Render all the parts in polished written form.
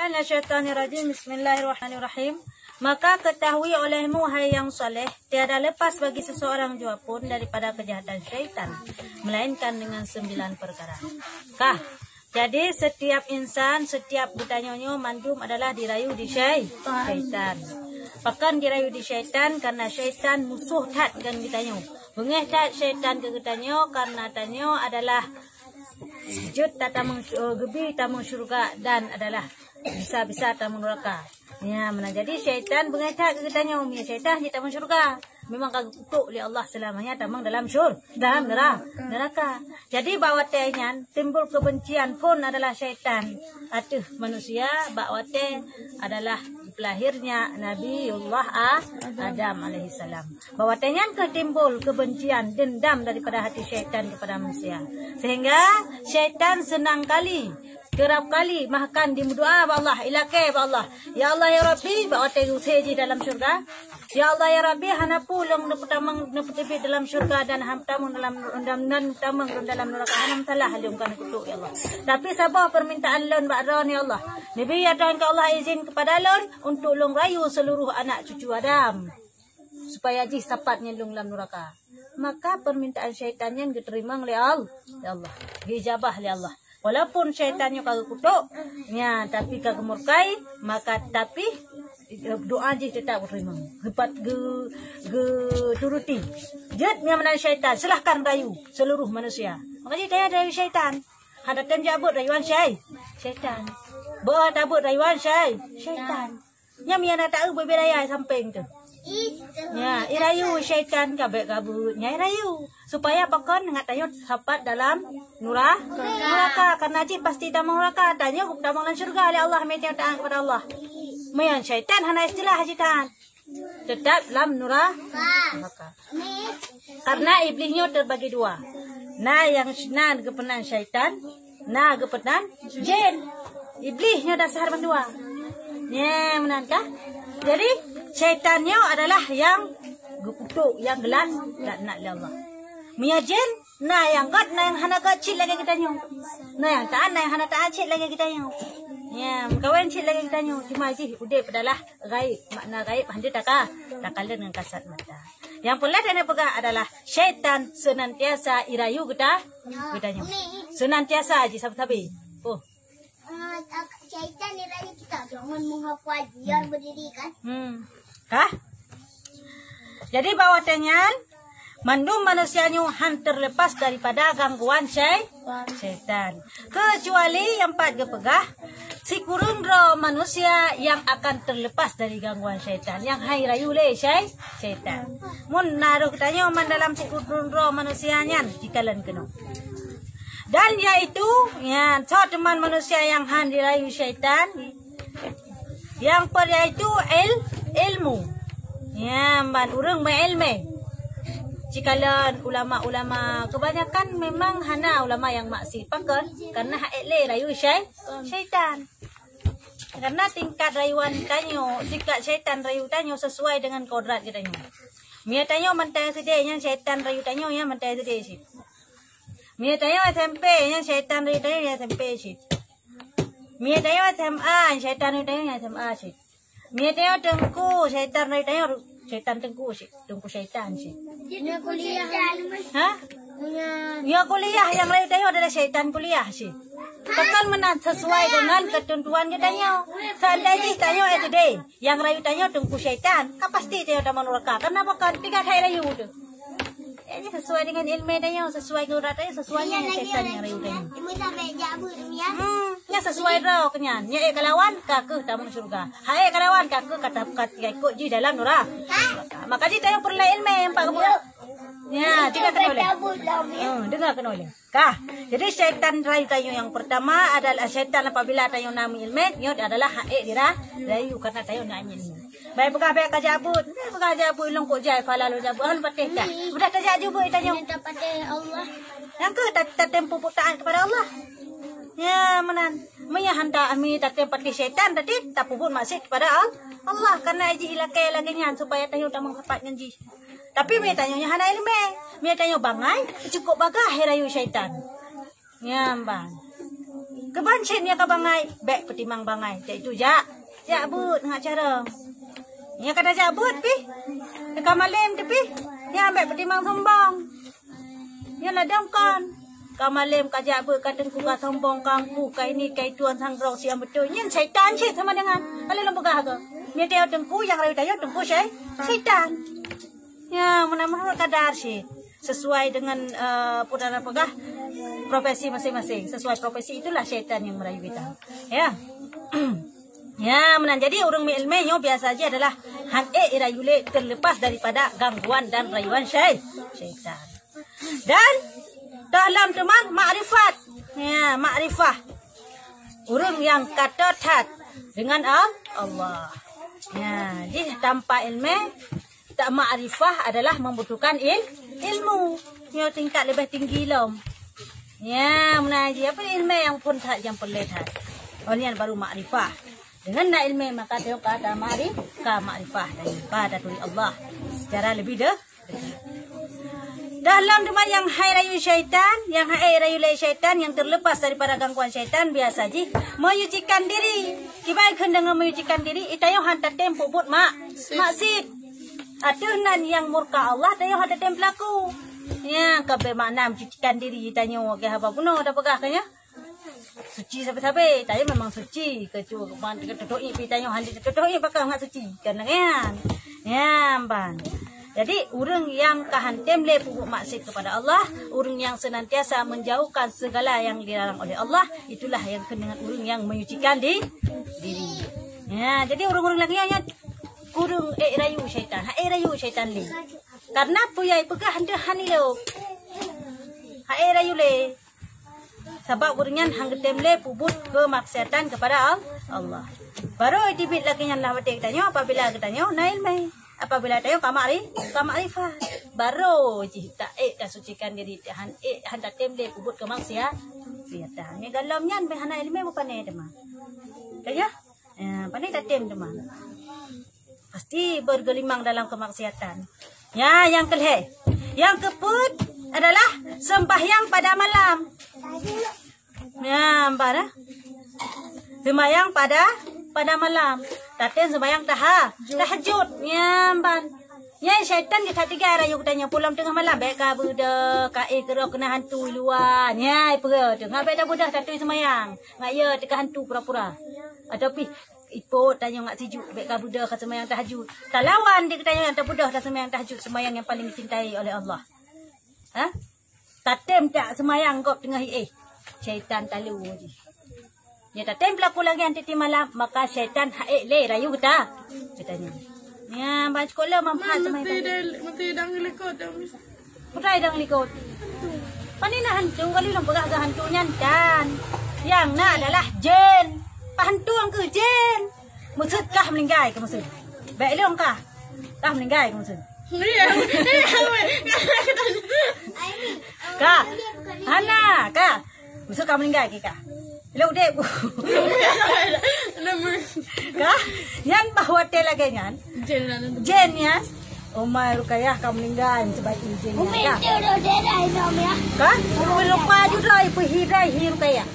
Minasyaitonirrajim. Bismillahirrahmanirrahim. Maka ketahui olehmu, hai yang soleh, tiada lepas bagi seseorang jua pun daripada kejahatan syaitan, melainkan dengan 9 perkara. Jadi setiap insan, setiap butanyonyo mandum adalah dirayu di syaitan. Pakan dirayu di syaitan karena syaitan musuh tat dengan gitanyo. Bengeh tat syaitan ke gitanyo karena tanyo adalah sujud tatamung gebi tamung syurga dan adalah bisa-bisa tamung neraka. Ya, mana jadi syaitan bengecak ke kitanya syaitan di tamung syurga. Memang kagak kutuk oleh Allah selamanya tamung dalam dalam neraka. Jadi bawatenya timbul kebencian pun adalah syaitan. Atuh manusia bawate adalah lahirnya Nabiullah Adam alaihissalam. Bawatenya ketimbul kebencian, dendam daripada hati syaitan kepada manusia. Sehingga syaitan senang kali, kerap kali makan di doa Allah, ilake Allah. Ya Allah ya Rabbi, bawate useji dalam syurga. Ya Allah ya Rabbi, hana pulung neputamang neputepi dalam syurga dan hamtamung dalam tamang dalam neraka. Hanam salah halumkan kutuk ya Allah. Tapi sabar permintaan lon ba'ron ya Allah. Nabi ada engkau Allah izin kepada lon untuk long rayu seluruh anak cucu Adam supaya jih sapatnya long dalam neraka. Maka permintaan syaitannya diterima oleh Allah. Ya Allah, dijabah oleh Allah. Walaupun syaitannya kagak kutuk, ya, tapi kagak murkai, maka tapi doa je tetap terima. Hebat turuti. Jadnya mana syaitan, silahkan rayu seluruh manusia. Makanya dia dari syaitan. Hadatan jabut rayuan syaitan. Bawa tabut rayuan syaitan. Nya miana tak berbeda samping tu. Ya, irayu syaitan kabeh kabutnya irayu supaya pakon ngatayo sapat dalam neraka karena ji pasti tamang neraka tanya tamang lan surga oleh Allah meti taat kepada Allah. Mayan syaitan hana istilah syaitan tetap dalam neraka. Karena iblisnya terbagi dua. Yang gepenan syaitan, gepenan jin. Iblisnya dasar dua. Ya, menankah? Jadi syaitannya adalah yang gekutuk, yang gelan dan nak Allah. Miajen, yang gat, yang hana kecil lagi kita nyo. Yang taat, yang hana taat cil lagi kita nyo. Ya, kawan cil lagi kita nyo. Cuma sih udah adalah gaib, makna gaib hanya takalan dengan kasat mata. Yang pula dan pegah adalah syaitan senantiasa irayu kita nyo. Senantiasa aja sabi-sabi. Oh. Syaitan nilainya kita jangan menghafal biar berdiri kan? Jadi bawatanya mandum manusianya terlepas daripada gangguan syaitan. Kecuali yang empat gepegah si kurundro manusia yang akan terlepas dari gangguan syaitan. Yang hai rayule syaitan. Mun naruh katanya dalam si kurundro manusianya jikalan kena. Dan yaitu teman manusia yang dirayu syaitan. Yang yaitu ilmu. Ya, ban urang ilmu. Jikalan ulama-ulama kebanyakan memang hana ulama yang maksud pakan karena haile rayu syaitan. Karena tingkat rayuan tanyo, tingkat syaitan rayu tanyo sesuai dengan kodrat kitanya. Mia tanyo mantai sedenya syaitan rayu tanyo yang mantai sedenya sih. Mia tayo SMP, yang syaitan rayu tayo yang SMP sih. Mia tayo SMA, syaitan rayu tayo yang SMA sih. Mia tayo tengku, syaitan rayu tayo syaitan tengku sih, tengku syaitan sih. Dia kuliah. Ya kuliah yang rayu tayo adalah syaitan kuliah sih. Bahkan menat sesuai dengan ketentuan kitanya. Seandainya tayo today, yang rayu tayo tengku syaitan, pasti tayo tamang neraka. Kenapa kan tiga kali rayu tu? Ini sesuai dengan ilmu dia, sesuai kuratnya, sesuainya syaitan yang rayu dia. Ya sesuai roh kenyan. Ya kalawan kaku tamang surga. Hai kalawan kaku kata ikut di dalam neraka. Maka dia tayo perlu ilmu yang pak kamu. Ya, dengar kena oleh. Dengar kena oleh. Jadi syaitan rayu tayo yang pertama adalah syaitan apabila tayo nami ilmu, dia adalah haik dira rayu karena tayo nak ilmu. Baik pegah baik kajabut. Pegah jabut long kok jai fala lo jabut han patih dah. Sudah tajak jubut tanya. Minta pada Allah. Yang ke tak tempu taat kepada Allah. Ya menan. Maya handa ami tak tempati syaitan tadi tak pun masih kepada Allah karena aji ilakai laginya supaya tayo tamang kapat nyanji. Tapi mi tanya hana ilmu. Mi tanya bangai cukup bagah herayu syaitan. Ya bang. Kebancin ya ke bangai. Bek petimang bangai. Cak itu jak. Jak but ngak cara. Ya kada jak but pi. Dekat malam tu pi. Ya ambek petimang sombong. Ya ladang kan. Kamalem kajak ber katengku ka sombong kangku kai ni kai tuan sangrong siang betul nyen syaitan cik sama dengan ale lembagah ke ni dia tengku yang rayu tayo tengku syaitan ya mana-mana kadar sih sesuai dengan pudara pegah profesi masing-masing sesuai profesi itulah syaitan yang merayu kita ya ya menan jadi urang mi ilmu nyo biasa aja adalah han irayule terlepas daripada gangguan dan rayuan syaitan dan dalam teman makrifat. Ya, makrifah. Urang yang kata tat dengan Allah. Ya, jadi tanpa ilmu tak makrifah adalah membutuhkan ilmu. Yang tingkat lebih tinggi lom. Ya, menaji apa ilmu yang pun tak yang perlihat. Orang baru makrifah. Dengan nak ilmu maka dia kata makrifah daripada tuli Allah secara lebih dekat. Dalam teman yang hai rayu syaitan, yang hai rayu syaitan yang terlepas daripada gangguan syaitan biasa ji menyucikan diri. Kibai dengan menyucikan diri itayo hantar tempo buat maksud. Aturan yang murka Allah tayo hantar tempo pelaku. Ya, kabe makna mencucikan diri itanyo ke apa puno ada pegah kanya. Suci sampai-sampai, tayo memang suci. Kecuali man tetoi itanyo hantar tetoi bakal ngak suci. Kan kan. Ya, ban. Jadi orang yang kahantem le pupuk maksud kepada Allah, orang yang senantiasa menjauhkan segala yang dilarang oleh Allah, itulah yang dengan orang yang menyucikan diri. Ya, jadi orang-orang lagi yang kurang rayu syaitan, rayu syaitan le. Karena puyai pegah hande hani lo. Rayu le. Sebab orang yang hanggetem le pupuk kemaksiatan kepada Allah. Baru dibit lagi yang lah batik tanya apabila katanya nail mai. Apabila tayo kamarifah baru jita dah sucikan diri hendak temle ubut kemaksiatan ni dalam nyan be hana ilmu bukan ni teman kaya pandai tak tem teman pasti bergelimang dalam kemaksiatan ya yang kelih yang keput adalah sembahyang pada malam ya pada sembahyang pada malam taten sembahyang tahajud nyamban ya syaitan kita tiga rayu katanya pulang tengah malam baik ka budak ka kero kena hantu luar nya pera tengah baik dah budak tatui sembahyang ngak ya teka hantu pura-pura atapi ipot tanya ngak sejuk baik ka budak ka sembahyang tahajud talawan dia katanya yang budak dah sembahyang tahajud sembahyang yang paling dicintai oleh Allah tatem tak sembahyang kau tengah syaitan talu ya tatem pelaku lagi anti malam maka syaitan le rayu kita katanya ya baca sekolah mampat sama mati dang likot putai dang likot panina hantu kali lang pegah hantunya dan yang na adalah jin hantu ang ke jin maksud kah meninggal ke maksud baik long kah meninggal ke maksud kah hana kah maksud kah meninggal ke kah Hello dek bu. Kah? Yan bahawa tela ganyan. Jen yan. Oh my rukayah kamu meninggal sebab jen ya. Kah? Lupa juga ibu hirai rukayah.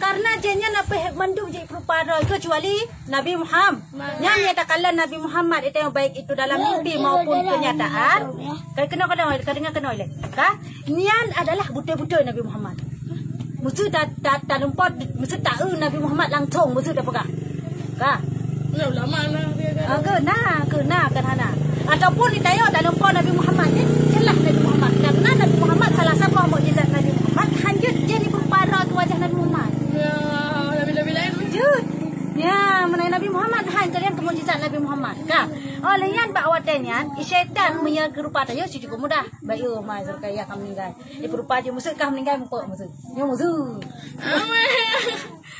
Karena jennya nape mandu je perupada kecuali Nabi Muhammad. Yang nyatakanlah Nabi Muhammad itu yang baik itu dalam mimpi maupun kenyataan. Kena oleh. Kah? Nian adalah betul-betul Nabi Muhammad. Musuh tak lempot, musuh tak Nabi Muhammad langsung musuh dah pegang. Kah? Lama lah dia kan. Kena kan hana. Ataupun ditayo tak lempot Nabi Muhammad ni, jelas Nabi Muhammad. Karena Nabi Muhammad salah satu mukjizat Nabi Muhammad hanjut jadi berpada ke wajah Nabi Muhammad. Ya, lebih lain wujud. Ya, mengenai Nabi Muhammad hanjut yang mukjizat Nabi Muhammad. Kah? Oleh yang bawatannya, syaitan punya kerupa tayo si cukup mudah. Bayu mazur kaya kamu meninggal. Berupa je musuh kah meninggal muka musuh. Yo musuh.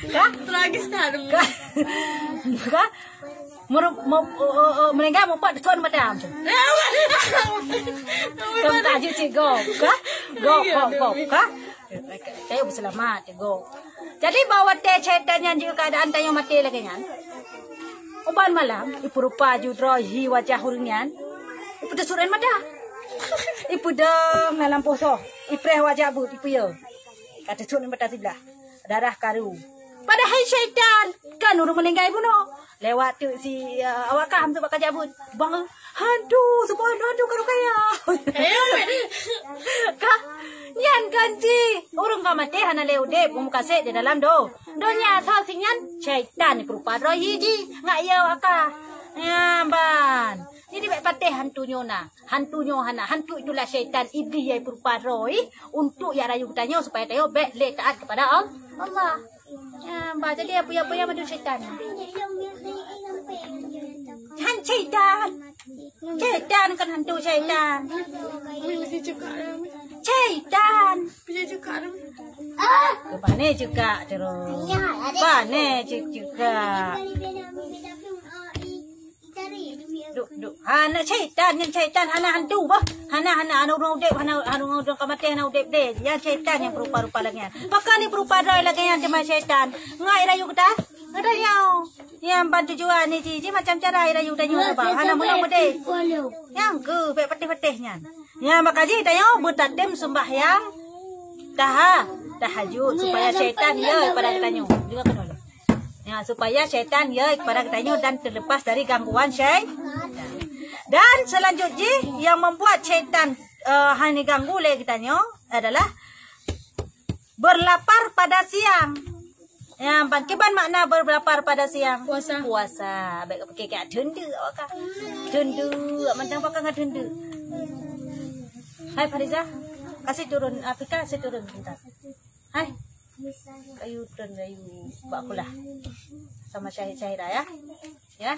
Kah? Tragis dah. Kah? Meninggal muka tuan madam. Kamu tak je cikgu. Kah? Go. Kah? Tayo berselamat go. Jadi bawa teh syaitan yang juga keadaan tayo mati lagi kan. Uban malam, ipu rupa judrohi wajah hurunyan. Ipu dah suren madah. Ipu dah malam poso. Ipreh wajah bu, ipu yo. Kata suren madah sebelah. darah karu. Padahal syaitan kan urang melenggai bunuh. Lewat tu si awak kam tu bakal jabut. Bang hantu supaya hantu karu kaya. Kah nyan kanji urang ka mate hana leude pumukase di dalam do. Donya thau sinyan syaitan berupa roh hiji ngaya aka. Ya ban. Jadi baik patih hantunya na. Hantunya hana. Hantu itulah syaitan iblis yang berupa roh untuk ya rayu tanya supaya tayo baik le taat kepada Allah. Ya, mbak jadi apa yang madu syaitan. Syaitan. Syaitan kan hantu syaitan. Mesti juga. Syaitan. Bisa juga. Kepane juga terus. Pane juga. Duk hana syaitan yang syaitan hana hantu bah hana anu udep hana anu kamate hana udep de yang syaitan yang berupa-rupa lagi maka ni berupa roh lagi yang tema syaitan ngai rayu kita ada yang bantu jual ni ji macam cara rayu tanyo ba hana mula mede yang ke petih-petihnya ya maka ji tanyo butatem sembahyang tahajud supaya syaitan ya pada tanyo juga kan ya supaya syaitan ya kepada kitanya dan terlepas dari gangguan syaitan. Dan selanjutnya yang membuat syaitan hanya ganggu oleh kitanya adalah berlapar pada siang. Yang bagaimana makna berlapar pada siang? Puasa. Baik pakai kayak dendu awak. Dendu, mentang pakai enggak dendu. Hai Fariza, kasih turun Afrika, kasih turun bentar. Hai. Kayu buat aku lah sama Syahira ya ya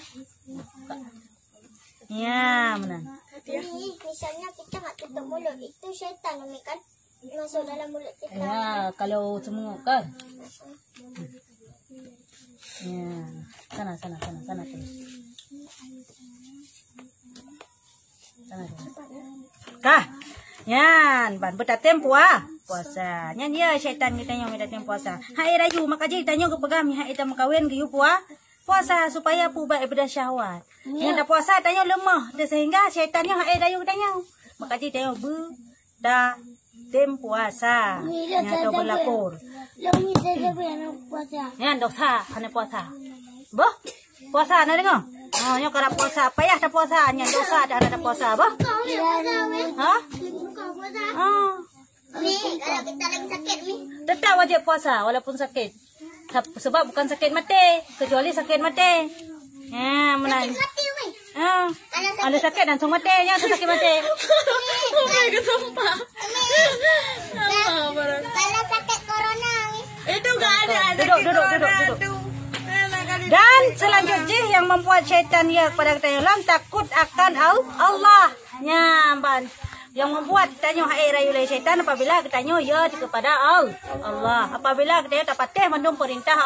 mana misalnya kita nggak tutup mulut itu syaitan kan masuk dalam mulut kita ya kalau semua kan ya sana terus sana kah yan ban betatem puasa nyan ya syaitan kita yang betatem puasa hai rayu maka jadi tanya ke pegami hai kita makawin ke puasa supaya pu baik ibadah syahwat yang dah puasa tanya lemah sehingga syaitannya hai rayu tanya maka jadi tanya tem puasa yang tu berlapor yan dosa hanya puasa boh puasa nak dengar oh nyo kada puasa payah dah puasa nyan dosa dah ada puasa boh ha Nih, kalau kita lagi sakit nih. Tetap wajib puasa walaupun sakit. Sebab bukan sakit mati, kecuali sakit mati. Ya, menang. Sakit mati, Umi. Ada sakit langsung mati, yang sakit mati. Kesumpah. Kalau sakit corona, Umi. Itu enggak ada. Duduk. Dan selanjutnya yang membuat syaitan ya kepada kita yang takut akan Allah. Ya, ban. Yang membuat kita hai rayu oleh syaitan apabila kita ya kepada Allah. Apabila kita dapat mendum perintah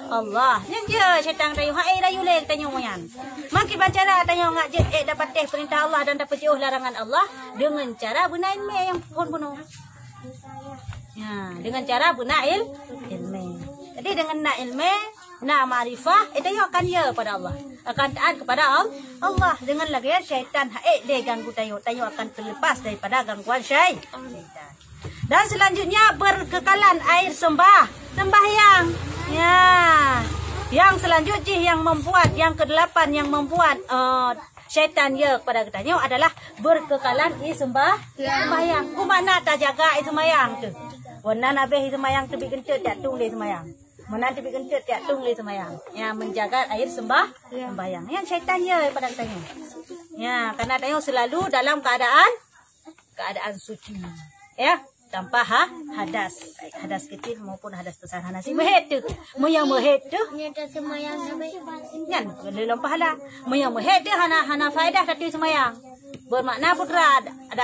Allah. Yang dia syaitan rayu hai rayu oleh kita moyan. Maki bacara kita ngak dapat perintah Allah dan dapat jauh larangan Allah dengan cara guna ilmu yang pun bunuh. Ya, dengan cara guna ilmu. Jadi dengan nak ilmu, nak ma'rifah, itu akan ya pada Allah. Akan taat kepada Allah dengan lagi syaitan dia ganggu tayo akan terlepas daripada gangguan syaitan. Dan selanjutnya berkekalan air sembahyang ya yang selanjutnya yang membuat yang ke-8 yang membuat syaitan ya kepada kita adalah berkekalan air sembahyang. Ku mana tak jaga air sembahyang tu warna nabi sembahyang tu bikin tak tung le sembahyang menanti bikin tiap tung le semayang yang menjaga air sembahyang yang syaitan ya pada katanya ya karena tanya selalu dalam keadaan suci ya tanpa hadas kecil maupun hadas besar hana si mehet tu moyang mehet tu Nyata semayang nabi. nyan dalam pahala moyang mehet tu hana faedah tadi semayang bermakna putra ada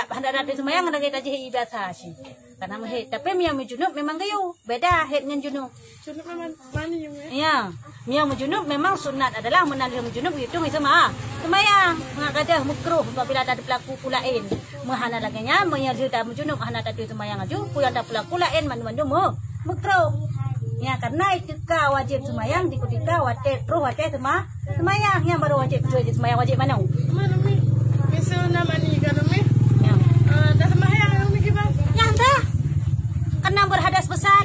semayang ada kita jadi biasa sih karena mehet tapi miang junub memang kayu beda het dengan junub. Junub memang mana yang ya miang junub memang sunat adalah menalih junub itu sama semayang mengada makruh apabila ada pelaku pulain mahana laginya menyalih dalam junub hana tadi semayang aju pun ada pelaku lain mandu makruh ya karena itu wajib semayang di ketika wajib semayang yang baru wajib semayang wajib mana mi misal nama ni kan mi dah semayang mi gimana yang dah kena berhadas besar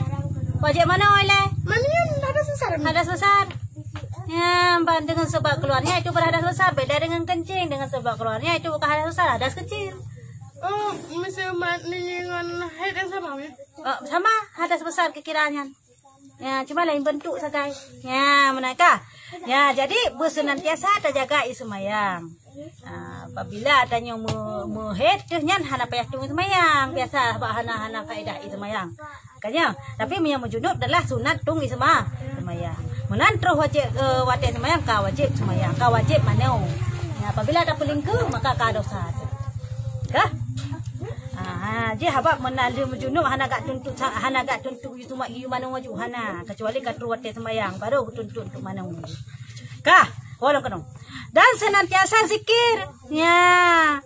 Wajib mana oleh? Mani yang hadas besar. Hadas besar. Ya, dengan sebab keluarnya itu berhadas besar. Beda dengan kencing. Dengan sebab keluarnya itu bukan hadas besar, hadas kecil. Oh, misal mani dengan haid yang sama ya? Oh, sama, hadas besar kekiranya. Ya, cuma lain bentuk saja. Ya, menakah? Ya, jadi bersenantiasa terjaga semayang. Apabila adanya muhid, nyan hana payah tunggu semayang. Biasa hana faedah semayang. Makanya, tapi yang menjunub adalah sunat tunggu semayang. Menan terus wajib wate semayang, kau wajib semayang, kau wajib mana? Ya, apabila ada pelingkuh, maka kau dosa. Kah? Jadi habaq menalih menjunub hana gak tuntut itu mak yu mana wajib hana kecuali katru wate semayang baru tuntut untuk mana. Kah? Walau kenong. Dan senantiasa zikir. Ya,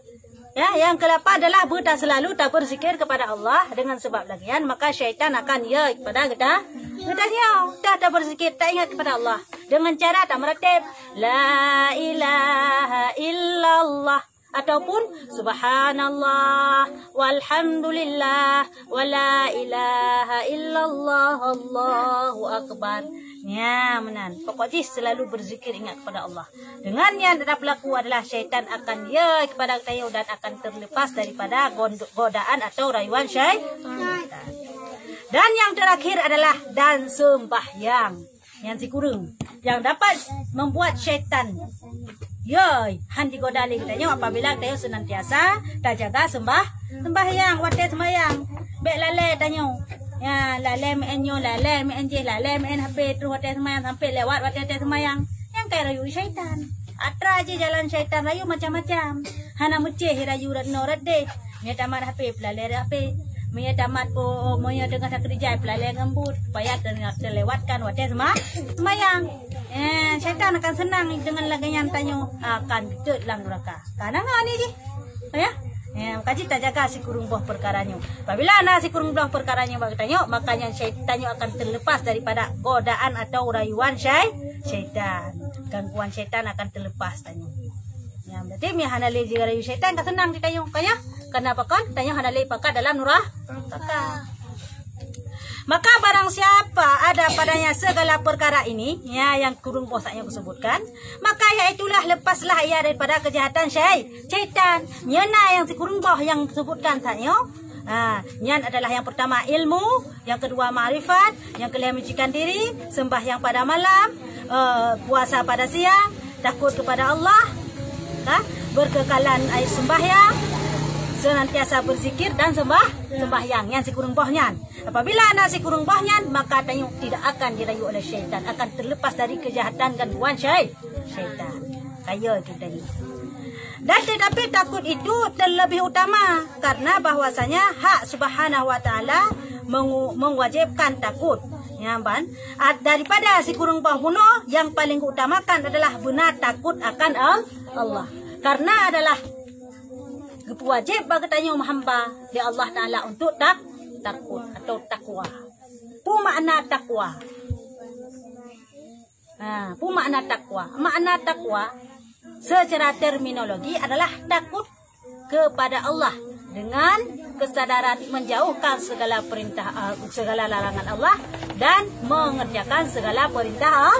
yang ke-8 adalah buta selalu tak berzikir kepada Allah dengan sebab lagian maka syaitan akan ya kepada kita dah berzikir tak ingat kepada Allah dengan cara tak meratib la ilaha illallah ataupun subhanallah walhamdulillah wala ilaha illallah Allahu akbar. Ya, menan. Pokoknya selalu berzikir ingat kepada Allah. Dengan yang ada pelaku adalah syaitan akan ya kepada kita dan akan terlepas daripada godaan atau rayuan syaitan. Dan yang terakhir adalah dan sembahyang yang sikurung yang dapat membuat syaitan handi godali kita apabila kita senantiasa tak jaga sembahyang wate sembahyang bek lale tanyo ya lale menyo lale menje lale men HP terus wate sembahyang sampai lewat wate sembahyang yang kaya rayu syaitan atra aja jalan syaitan rayu macam-macam hana muceh rayu radno radde me tamat HP lale HP me tamat po moyo dengan kerja lale ngembut supaya terlewatkan wate sembahyang. Syaitan akan senang dengan lagian tanyo akan duduk dalam neraka. Karena ni je. Ya. Kaji tak jaga si kurung buah perkaranya. Apabila na si kurung buah perkaranya bagi tanyo, makanya syaitannya akan terlepas daripada godaan atau rayuan syaitan. Gangguan syaitan akan terlepas tanyo. Ya, berarti mi hanale jika rayu syaitan kan senang di tanyo. Kaya kenapa kan tanyo hanale pakat dalam neraka. Maka barang siapa ada padanya segala perkara ini, ya yang kurung bosanya sebutkan, maka iaitulah lepaslah ia daripada kejahatan syaitan. Nyana yang si kurung boh yang sebutkan tanya. Nyan adalah yang pertama ilmu, yang kedua ma'rifat, yang kelima mensucikan diri, sembahyang pada malam, puasa pada siang, takut kepada Allah, berkekalan air sembahyang, senantiasa berzikir dan sembahyang yang si kurung bohnya. Apabila nasi kurung bohnya, maka tanyo tidak akan dirayu oleh syaitan, akan terlepas dari kejahatan gangguan syaitan. Kaya itu tadi. Dan tetapi takut itu terlebih utama karena bahwasanya hak Subhanahu wa taala mewajibkan takut. Ya, ban. Daripada si kurung boh bunuh, yang paling utamakan adalah benar takut akan Allah. Karena adalah wajib bagi tanyo hamba di Allah taala untuk takut atau takwa. Pu makna takwa. Pu makna takwa. Makna takwa secara terminologi adalah takut kepada Allah dengan kesadaran menjauhkan segala perintah segala larangan Allah dan mengerjakan segala perintah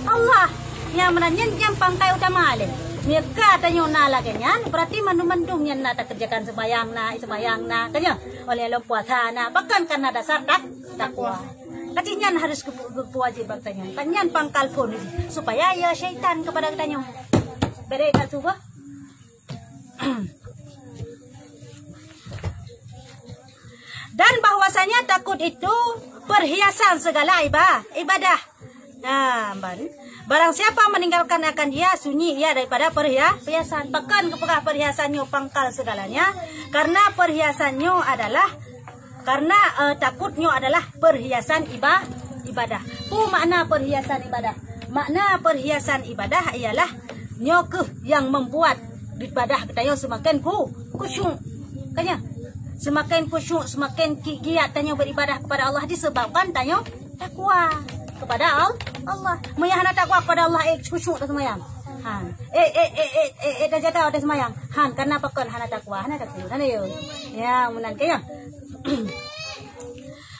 Allah. Yang menanya yang pangkai utama alim. Mereka tanya nak lagi nyan, berarti mandum-mandum yang nak kerjakan sembahyang na, kanya oleh lo puasa na, bahkan karena dasar takwa. Katanya harus kewajiban tanya, tanya pangkal pun supaya ya syaitan kepada tanya. Beri kat subuh. Dan bahwasanya takut itu perhiasan segala ibadah. Barang siapa meninggalkan akan dia sunyi ia daripada perhiasan. Bahkan kepegah perhiasannya pangkal segalanya. Karena perhiasannya adalah takutnya adalah perhiasan ibadah. Makna perhiasan ibadah. Makna perhiasan ibadah ialah nyokeh yang membuat ibadah kita semakin khusyuk. Kanya semakin khusyuk, semakin giat tanya beribadah kepada Allah disebabkan tanya takwa kepada Allah. Meyahana takwa kepada Allah khusyuk dah semayang. Dah jaga dah semayang. Karena apa kan hana takwa, hana takwa. Ya, menan kaya.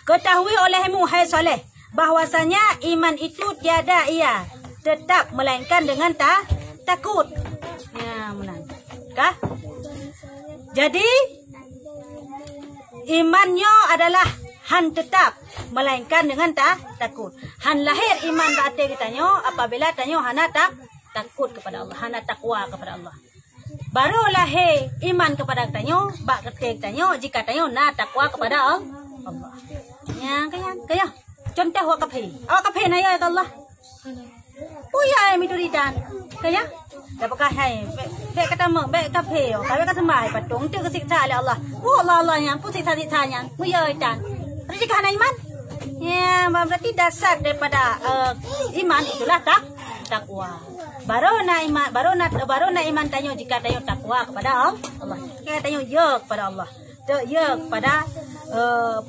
Ketahui olehmu hai soleh bahwasanya iman itu tiada ia tetap melainkan dengan takut. Ya, menang. Kah? Jadi imannya adalah han tetap melainkan dengan takut. Han lahir iman berarti kitanya apabila tanyo hana takut kepada Allah, hana takwa kepada Allah. Baru lahir iman kepada tanyo, bak ketik tanyo jika tanyo na takwa kepada Allah. Ya, kaya. Contoh awak kaphe na ya Allah. Puya mi turidan. Kaya? Dapat hai. Baik kata mak, baik kaphe. Kalau kata mai patung tu kesiksa oleh Allah. Oh Allah yang pun siksa nya. Puya dan. Rezeki hana iman. Ya, berarti dasar daripada iman itulah takwa. Baru na iman tanyo jika tanyo takwa kepada Allah. Kaya tanyo ya kepada Allah. Ya kepada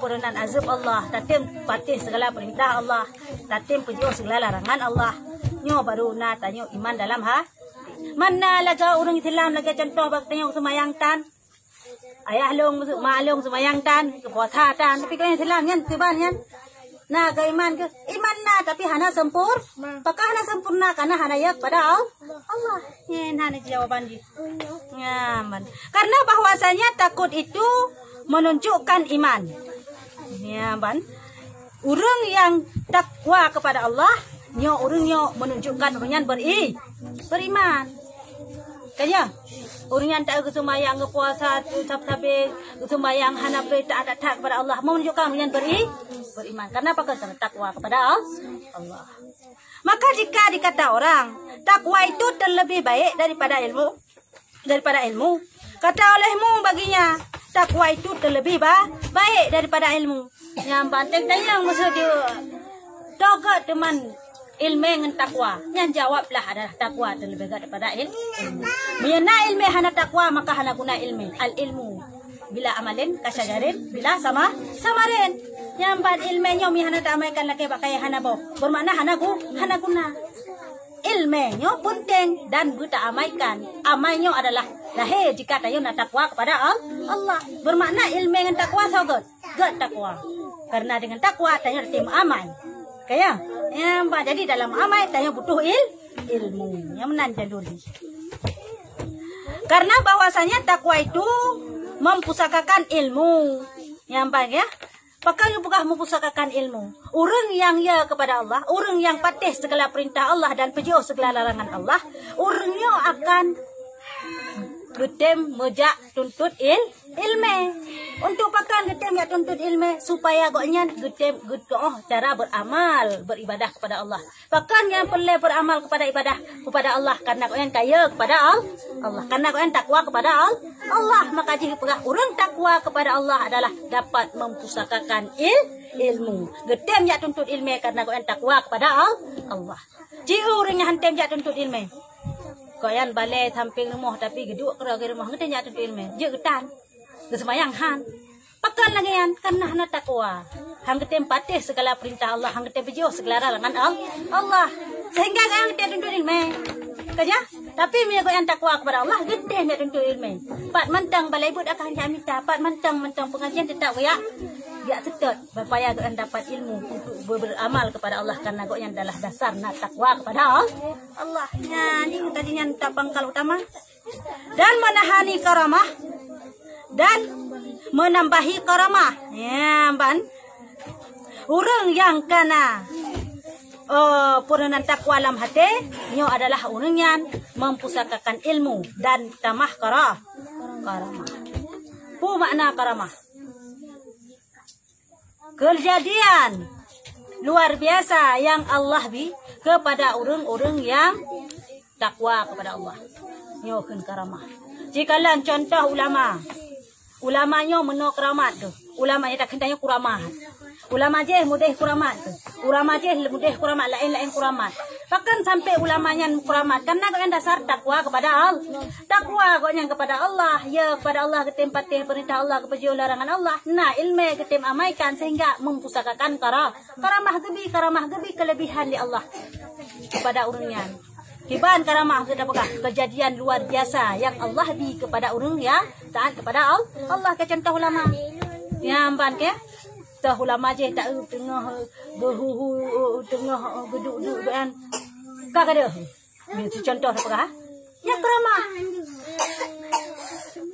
purunan azab Allah, tatim patih segala perintah Allah, tatim pujuk segala larangan Allah. Nyo baru na tanyo iman dalam mana laga orang Islam laga contoh bak tanyo semayang tan. Ayah long mak long semayang tan, puasa tan, tapi kalau Islam nyan tiban nyan. Nah, ke iman na tapi hana sempur. Apakah hana sempurna karena hana ya kepada Allah. Yen hana jawaban dia. Nyaman. Karena bahwasanya takut itu menunjukkan iman. Ya, ban. Orang yang takwa kepada Allah, orangnya menunjukkan orangnya beriman. Kaya, orang yang tak kesumayang ke puasa, sabe kesumayang hana perintah tak kepada Allah, menunjukkan orangnya beriman. Karena apa? Karena takwa kepada Allah. Maka jika dikata orang takwa itu terlebih baik daripada ilmu, kata olehmu baginya takwa itu terlebih baik daripada ilmu. Yang banteng tanya maksud dia doga teman ilmu dengan takwa. Yang jawablah adalah takwa terlebih baik daripada ilmu. Bila ilmu hana takwa maka hana guna ilmu. Al ilmu bila amalin kasyajarin bila samarin. Yang bad ilmunya mi hana tamaikan laki pakai hana boh. Bermakna hana guna. Ilmunya penting dan kita amaikan. Amalnya adalah lahir jika tayo na takwa kepada Allah. Bermakna ilmu dengan takwa sogot. Gak takwa. Karena dengan takwa tayo tim amal. Kaya, jadi dalam amal tayo butuh ilmu. Yang menanjang dulu. Karena bahwasanya takwa itu mempusakakan ilmu. Yang baik ya. Pakai bukan mempusakakan ilmu. Orang yang ya kepada Allah, orang yang patih segala perintah Allah dan pejauh segala larangan Allah, orangnya akan getem mejak tuntut ilmu. Untuk pakan getem ya tuntut ilmu supaya goknya getem cara beramal beribadah kepada Allah. Pakan yang perlu beramal kepada ibadah kepada Allah karena goknya kaya kepada Allah. Karena goknya takwa kepada Allah, maka jika orang takwa kepada Allah adalah dapat mempusakakan ilmu. Getem ya tuntut ilmu karena goknya takwa kepada Allah. Jika orang yang hantem ya tuntut ilmu. Koyan balai samping rumah tapi geduk ke rumah ngete nya tuntut ilmu. Je getan. Kesemayang han. Pakan lagi yan karena hana takwa. Hang getem patih segala perintah Allah, hang getem pejauh segala larangan Allah. Sehingga kaya getem tuntut ilmu. Kaya, tapi mereka yang takwa kepada Allah getem ya tuntut ilmu. Pat mantang balai bud akan dia minta, pat mantang pengajian tetap kaya. Dia sedot berupaya akan dapat ilmu untuk beramal kepada Allah karena yang adalah dasar nak takwa kepada Allah. Ya, ini tadinya pangkal utama. Dan menahani karamah dan menambahi karamah. Ya, ban. Orang yang kena puranan takwa dalam hati, nyo adalah orang yang mempusakakan ilmu dan tamah karamah. Apa makna karamah? Kejadian luar biasa yang Allah bi kepada orang-orang yang takwa kepada Allah. Nyokeun karamah. Jikalan contoh ulamanya meno keramat tu. Ulamanya tak kentanya kuramat. Ulama je mudah kuramat tu. Ulama je mudah kuramat lain-lain kuramat. Bahkan sampai ulamanya kuramat karena kau yang dasar takwa kepada Allah. Takwa kau yang kepada Allah, ya kepada Allah ketem patih perintah Allah kepejauh larangan Allah. Nah, ilmu ketem amaikan sehingga mempusakakan karamah gebi kelebihan di Allah kepada orangnya. Kiban karamah itu apakah kejadian luar biasa yang Allah bi kepada orang yang taat kepada Allah ke contoh ulama. Ya amban ke? tah ulama je tak tengah berhuhu tengah geduk-geduk kan. Kak ada. Ni contoh apa kah? Yang keramah.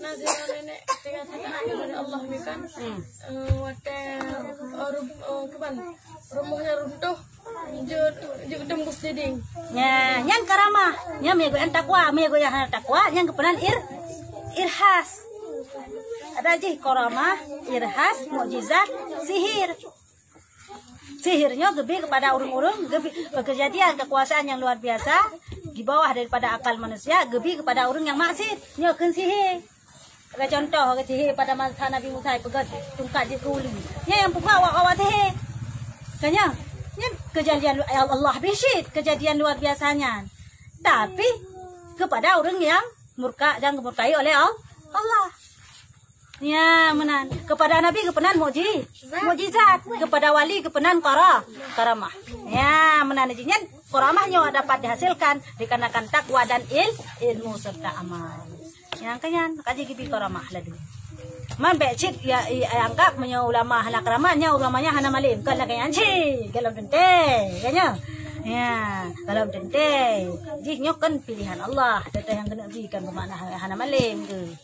Nanti nenek tengah cakap kepada Allah ni kan. Rumahnya runtuh. Juk tembus dinding. Ya, yang keramah. Yang megoyan takwa, megoyan takwa, yang kepenan irhas. Ada je keramah, irhas, mukjizat, sihir. Sihirnya lebih kepada urung-urung, lebih kejadian kekuasaan yang luar biasa di bawah daripada akal manusia, lebih kepada urung yang maksud, nyokeun sihir. Ada contoh ke sihir pada masa Nabi Musa pegat tungkat di kuli. Ya yang buka awak sihir. Kanya, ya kejadian Allah bisyid, kejadian luar biasanya. Tapi kepada orang yang murka dan dimurkai oleh Allah. Ya, menan. Kepada Nabi kepenan mukjizat, kepada wali kepenan karamah. Ya, menan jinya karamahnya dapat dihasilkan dikarenakan takwa dan ilmu serta amal. Yang kanyan kaji gibi karamah ladu. Man becit ya angkat punya ulama hana karamahnya ulamanya hana malim kan kanyan ci galau dente kanya. Ya, galau dente. Jiknya kan pilihan Allah, data yang kena berikan bermakna hana malim ke.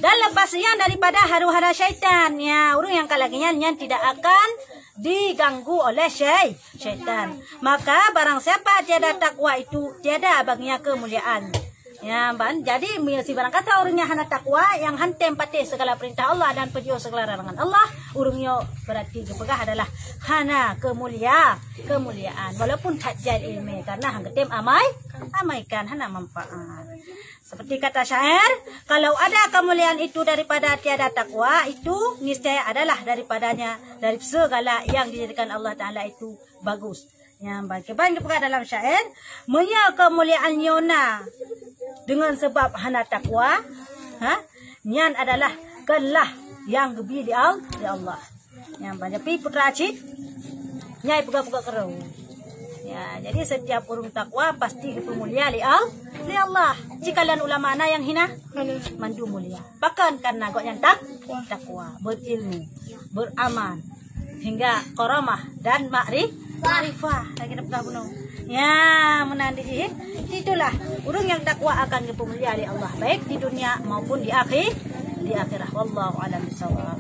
Dan lepasnya daripada huru-hara syaitan, ya, orang yang kalaginya tidak akan diganggu oleh syaitan. Maka barang siapa tiada takwa itu tiada baginya kemuliaan. Ya, ban. Jadi si barang kata orangnya hana takwa yang hantem pati segala perintah Allah dan perjuang segala larangan Allah, orangnya berarti kepegah adalah hana kemuliaan. Walaupun tajal ilmu karena hanggetem amaikan hana manfaat. Seperti kata syair, kalau ada kemuliaan itu daripada tiada takwa, itu niscaya adalah daripadanya dari segala yang dijadikan Allah Ta'ala itu bagus. Yang baik dalam syair, punya kemuliaan yona dengan sebab hana takwa, nyan adalah kelah yang gebi di Allah. Yang banyak pi putra cik, nyai puga-puga kerau. Ya, jadi setiap orang takwa pasti itu mulia li Allah. Jika kalian ulama ana yang hina, mandu mulia. Bahkan karena gok yang takwa, berilmu, beramal, hingga karamah dan ma'rifah. Lagi dapat bunuh. Ya, menandai itulah orang yang takwa akan kemuliaan di Allah, baik di dunia maupun di akhirah. Wallahu a'lam bishawab.